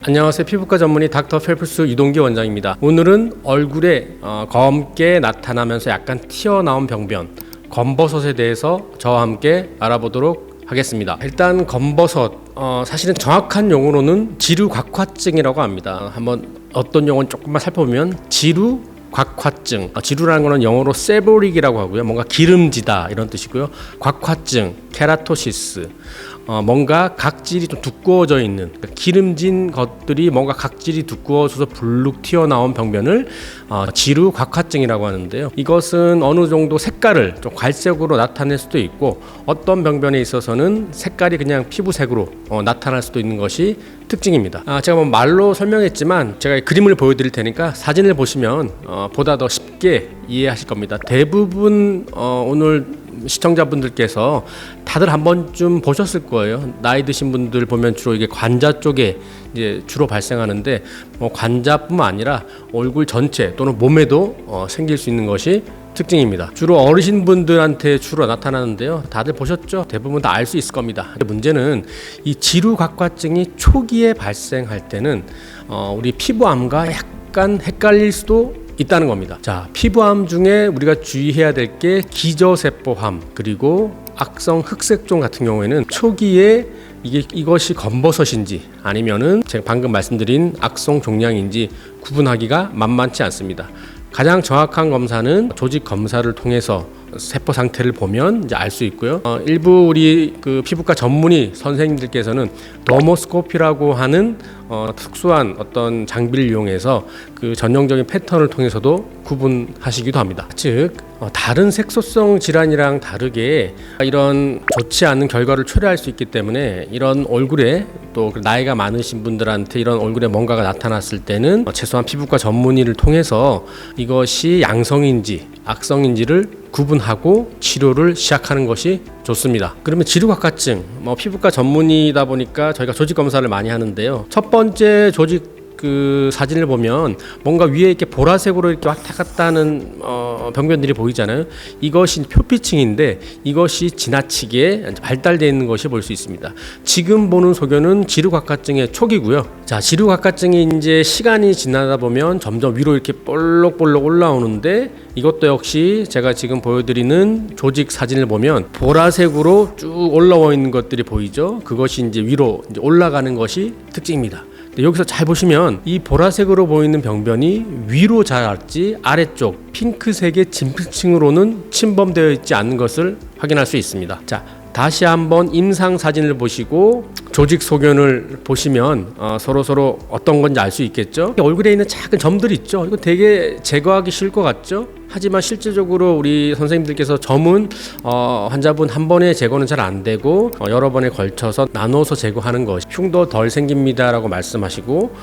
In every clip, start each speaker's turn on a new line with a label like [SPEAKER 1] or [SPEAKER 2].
[SPEAKER 1] 안녕하세요. 피부과 전문의 닥터 펠프스 유동기 원장입니다. 오늘은 얼굴에 검게 나타나면서 약간 튀어나온 병변 검버섯에 대해서 저와 함께 알아보도록 하겠습니다. 일단 검버섯 사실은 정확한 용어로는 지루곽화증이라고 합니다. 한번 어떤 용어는 조금만 살펴보면 지루곽화증, 지루라는 거는 영어로 세보릭이라고 하고요. 뭔가 기름지다 이런 뜻이고요. 곽화증, 케라토시스, 뭔가 각질이 좀 두꺼워져 있는, 기름진 것들이 뭔가 각질이 두꺼워져서 불룩 튀어나온 병변을 지루곽화증이라고 하는데요. 이것은 어느 정도 색깔을 좀 갈색으로 나타낼 수도 있고, 어떤 병변에 있어서는 색깔이 그냥 피부색으로 나타날 수도 있는 것이 특징입니다. 제가 뭐 말로 설명했지만 제가 그림을 보여드릴 테니까 사진을 보시면 보다 더 쉽게 이해하실 겁니다. 대부분 오늘 시청자분들께서 다들 한 번쯤 보셨을 거예요. 나이 드신 분들 보면 주로 이게 관자 쪽에 이제 주로 발생하는데, 관자뿐만 아니라 얼굴 전체 또는 몸에도 생길 수 있는 것이 특징입니다. 주로 어르신 분들한테 주로 나타나는데요. 다들 보셨죠? 대부분 다 알 수 있을 겁니다. 문제는 이 지루곽화증이 초기에 발생할 때는 우리 피부암과 약간 헷갈릴 수도 있다는 겁니다. 자, 피부암 중에 우리가 주의해야 될 게 기저세포암 그리고 악성 흑색종 같은 경우에는 초기에 이것이 검버섯인지 아니면은 제가 방금 말씀드린 악성 종양인지 구분하기가 만만치 않습니다. 가장 정확한 검사는 조직 검사를 통해서 세포 상태를 보면 이제 알 수 있고요. 일부 우리 그 피부과 전문의 선생님들께서는 더모스코피라고 하는 특수한 어떤 장비를 이용해서 그 전형적인 패턴을 통해서도 구분하시기도 합니다. 즉 다른 색소성 질환이랑 다르게 이런 좋지 않은 결과를 초래할 수 있기 때문에 이런 얼굴에 또 나이가 많으신 분들한테 이런 얼굴에 뭔가가 나타났을 때는 최소한 피부과 전문의를 통해서 이것이 양성인지 악성인지를 구분하고 치료를 시작하는 것이 좋습니다. 그러면 지루곽화증, 피부과 전문의다 보니까 저희가 조직 검사를 많이 하는데요. 첫 번째 조직 그 사진을 보면 뭔가 위에 이렇게 보라색으로 이렇게 왔다 갔다 하는 병변들이 보이잖아요. 이것이 표피층인데 이것이 지나치게 발달되어 있는 것이 볼 수 있습니다. 지금 보는 소견은 지루곽화증의 초기고요. 자, 지루곽화증이 이제 시간이 지나다 보면 점점 위로 이렇게 볼록볼록 올라오는데, 이것도 역시 제가 지금 보여드리는 조직 사진을 보면 보라색으로 쭉 올라와 있는 것들이 보이죠. 그것이 이제 위로 이제 올라가는 것이 특징입니다. 여기서 잘 보시면 이 보라색으로 보이는 병변이 위로 자랄지 아래쪽 핑크색의 진피층으로는 침범되어 있지 않는 것을 확인할 수 있습니다. 자, 다시 한번 임상 사진을 보시고 조직 소견을 보시면 서로 어떤 건지 알 수 있겠죠. 얼굴에 있는 작은 점들 있죠. 이거 되게 제거하기 쉬울 것 같죠. 하지만 실질적으로 우리 선생님들께서 점은 환자분 한 번에 제거는 잘 안 되고 여러 번에 걸쳐서 나눠서 제거하는 것이 흉도 덜 생깁니다라고 말씀하시고,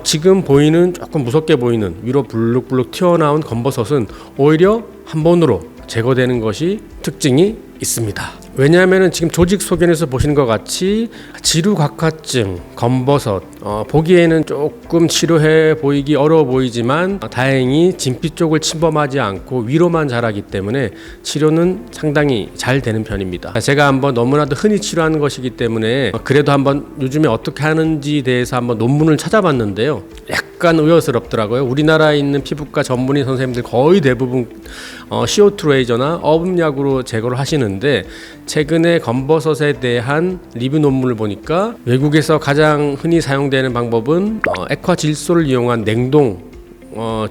[SPEAKER 1] 지금 보이는 조금 무섭게 보이는 위로 불룩불룩 튀어나온 검버섯은 오히려 한 번으로 제거되는 것이 특징이 있습니다. 왜냐하면 지금 조직 소견에서 보시는 것 같이 지루곽화증, 검버섯 보기에는 조금 치료해 보이기 어려워 보이지만 다행히 진피 쪽을 침범하지 않고 위로만 자라기 때문에 치료는 상당히 잘 되는 편입니다. 제가 한번 너무나도 흔히 치료하는 것이기 때문에 그래도 한번 요즘에 어떻게 하는지에 대해서 한번 논문을 찾아봤는데요. 약간 의아스럽더라고요. 우리나라에 있는 피부과 전문의 선생님들 거의 대부분 CO2 레이저나 어분약으로 제거를 하시는데, 최근에 검버섯에 대한 리뷰 논문을 보니까 외국에서 가장 흔히 사용되는 방법은 액화질소를 이용한 냉동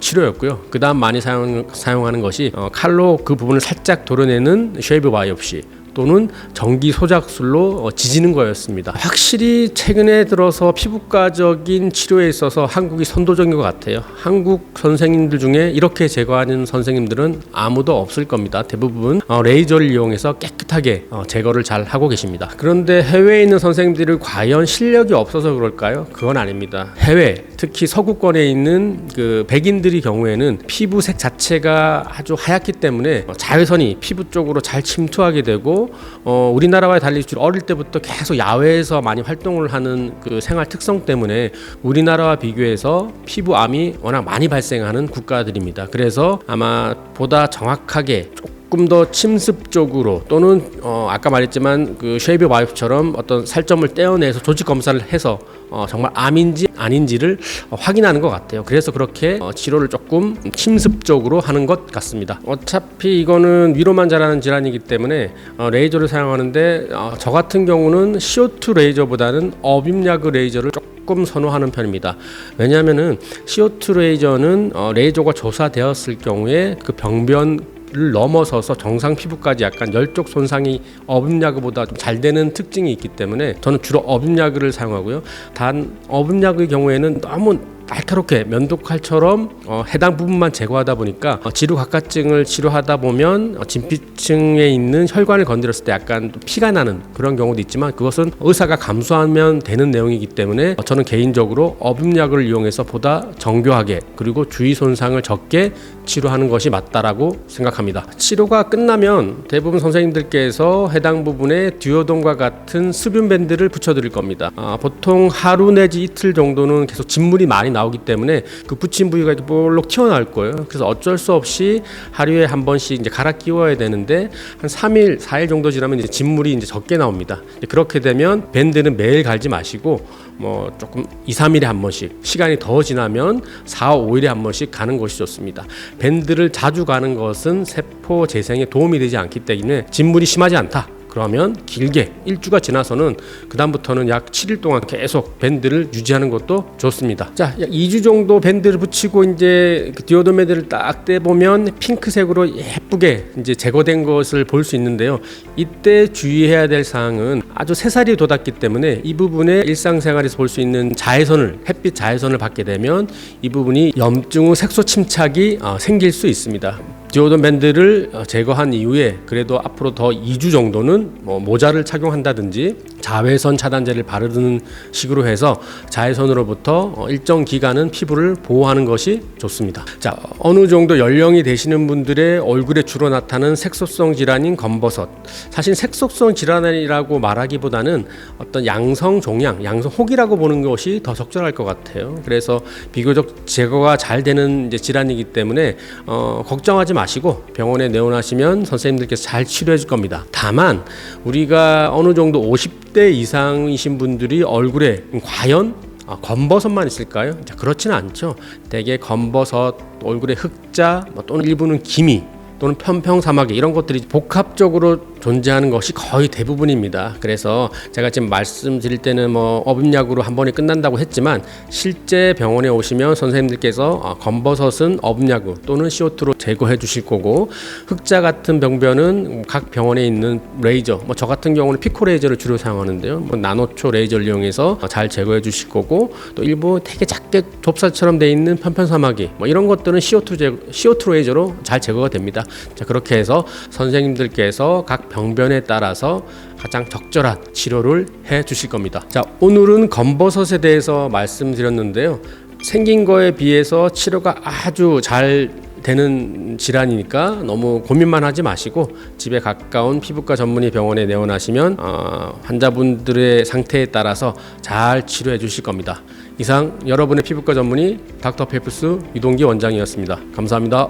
[SPEAKER 1] 치료였고요. 그 다음 많이 사용하는 것이 칼로 그 부분을 살짝 도려내는 쉐이브 바이옵시 또는 전기 소작술로 지지는 거였습니다. 확실히 최근에 들어서 피부과적인 치료에 있어서 한국이 선도적인 것 같아요. 한국 선생님들 중에 이렇게 제거하는 선생님들은 아무도 없을 겁니다. 대부분 레이저를 이용해서 깨끗하게 제거를 잘 하고 계십니다. 그런데 해외에 있는 선생님들이 과연 실력이 없어서 그럴까요? 그건 아닙니다. 해외, 특히 서구권에 있는 그 백인들의 경우에는 피부색 자체가 아주 하얗기 때문에 자외선이 피부 쪽으로 잘 침투하게 되고, 우리나라와 달리 어릴 때부터 계속 야외에서 많이 활동을 하는 그 생활 특성 때문에 우리나라와 비교해서 피부암이 워낙 많이 발생하는 국가들입니다. 그래서 아마 보다 정확하게 조금 더 침습적으로 또는 아까 말했지만 그 쉐이브 와이프처럼 어떤 살점을 떼어내서 조직 검사를 해서 정말 암인지 아닌지를 확인하는 것 같아요. 그래서 그렇게 치료를 조금 침습적으로 하는 것 같습니다. 어차피 이거는 위로만 자라는 질환이기 때문에 레이저를 사용하는데 저 같은 경우는 CO2 레이저보다는 어빔야그 레이저를 조금 선호하는 편입니다. 왜냐하면은 CO2 레이저는 레이저가 조사되었을 경우에 그 병변 를 넘어서서 정상 피부까지 약간 열쪽 손상이 어빔야그보다 좀 잘 되는 특징이 있기 때문에 저는 주로 어빔야그를 사용하고요. 단 어빔야그의 경우에는 너무 날카롭게 면도칼처럼 해당 부분만 제거하다 보니까 지루각각증을 치료하다 보면 진피층에 있는 혈관을 건드렸을 때 약간 피가 나는 그런 경우도 있지만 그것은 의사가 감수하면 되는 내용이기 때문에 저는 개인적으로 어빔약을 이용해서 보다 정교하게 그리고 주위 손상을 적게 치료하는 것이 맞다라고 생각합니다. 치료가 끝나면 대부분 선생님들께서 해당 부분에 듀오돈과 같은 수분 밴드를 붙여드릴 겁니다. 보통 하루 내지 이틀 정도는 계속 진물이 많이 나오기 때문에 그 붙인 부위가 이렇게 볼록 튀어나올 거예요. 그래서 어쩔 수 없이 하루에 한 번씩 이제 갈아 끼워야 되는데 한 3일, 4일 정도 지나면 이제 진물이 이제 적게 나옵니다. 그렇게 되면 밴드는 매일 갈지 마시고 조금 2, 3일에 한 번씩 시간이 더 지나면 4, 5일에 한 번씩 가는 것이 좋습니다. 밴드를 자주 가는 것은 세포 재생에 도움이 되지 않기 때문에 진물이 심하지 않다. 그러면 길게 1주가 지나서는 그 다음부터는 약 7일 동안 계속 밴드를 유지하는 것도 좋습니다. 자, 약 2주 정도 밴드를 붙이고 이제 그 디오돈 밴드를 딱 떼보면 핑크색으로 예쁘게 이제 제거된 것을 볼 수 있는데요. 이때 주의해야 될 사항은 아주 새살이 돋았기 때문에 이 부분에 일상생활에서 볼 수 있는 자외선을 햇빛 자외선을 받게 되면 이 부분이 염증 후 색소 침착이 생길 수 있습니다. 디오돈 밴드를 제거한 이후에 그래도 앞으로 더 2주 정도는 모자를 착용한다든지 자외선 차단제를 바르는 식으로 해서 자외선으로부터 일정 기간은 피부를 보호하는 것이 좋습니다. 자, 어느 정도 연령이 되시는 분들의 얼굴에 주로 나타나는 색소성 질환인 검버섯. 사실 색소성 질환이라고 말하기보다는 어떤 양성 종양, 양성 혹이라고 보는 것이 더 적절할 것 같아요. 그래서 비교적 제거가 잘 되는 이제 질환이기 때문에 걱정하지 마시고 병원에 내원하시면 선생님들께서 잘 치료해 줄 겁니다. 다만 우리가 어느 정도 50대 이상이신 분들이 얼굴에 과연 검버섯만 있을까요? 자, 그렇지는 않죠. 대개 검버섯, 얼굴에 흑자 또는 일부는 기미 또는 편평사마귀 이런 것들이 복합적으로 존재하는 것이 거의 대부분입니다. 그래서 제가 지금 말씀드릴 때는 어빔약으로 한 번에 끝난다고 했지만 실제 병원에 오시면 선생님들께서 검버섯은 어빔약으로 또는 CO2로 제거해 주실 거고 흑자 같은 병변은 각 병원에 있는 레이저 저 같은 경우는 피코 레이저를 주로 사용하는데요. 나노초 레이저를 이용해서 잘 제거해 주실 거고 또 일부 되게 작게 좁쌀처럼 돼 있는 편편사마귀 이런 것들은 CO2 레이저로 잘 제거가 됩니다. 자, 그렇게 해서 선생님들께서 각 병변에 따라서 가장 적절한 치료를 해 주실 겁니다. 자, 오늘은 검버섯에 대해서 말씀드렸는데요. 생긴 거에 비해서 치료가 아주 잘 되는 질환이니까 너무 고민만 하지 마시고 집에 가까운 피부과 전문의 병원에 내원하시면 환자분들의 상태에 따라서 잘 치료해 주실 겁니다. 이상 여러분의 피부과 전문의 닥터 펠프스 유동기 원장이었습니다. 감사합니다.